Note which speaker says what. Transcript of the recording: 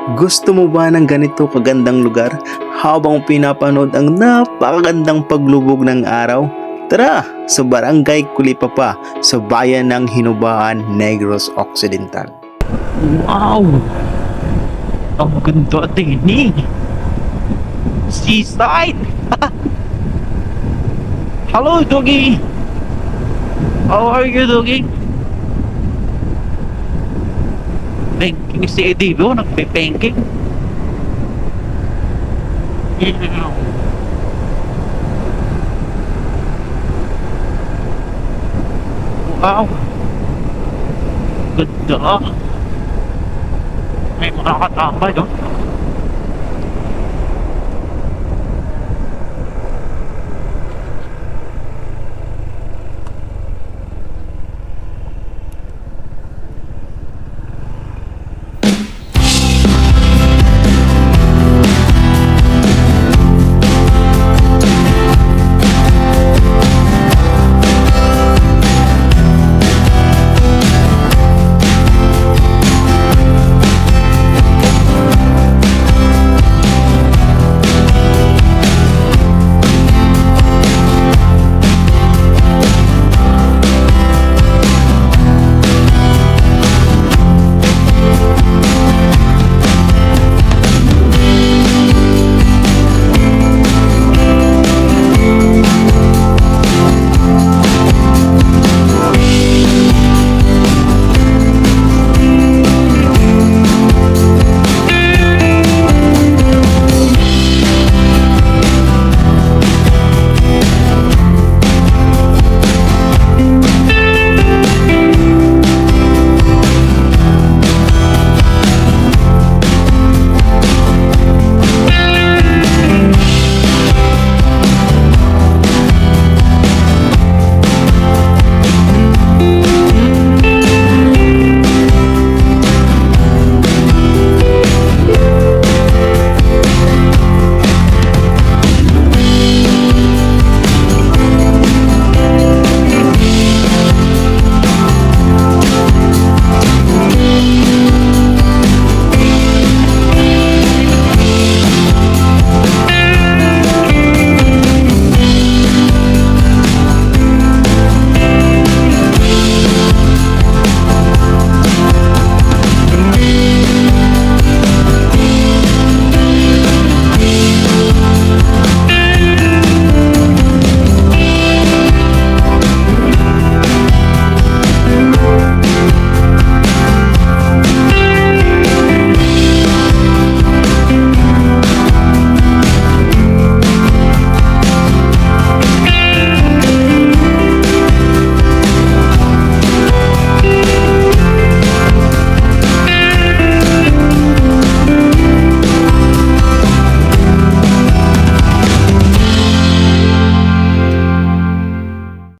Speaker 1: Gusto mo ba ng ganito kagandang lugar habang pinapanood ang napakagandang paglubog ng araw? Tara sa Barangay Kulipapa sa bayan ng Hinubaan, Negros Occidental.
Speaker 2: Wow! Ang ganda din eh! Seaside! Hello, Doggy! How are you, Doggy? Banking si Eddie Bo, nagpe-banking. Wow! Ganda! May mga katambay, no?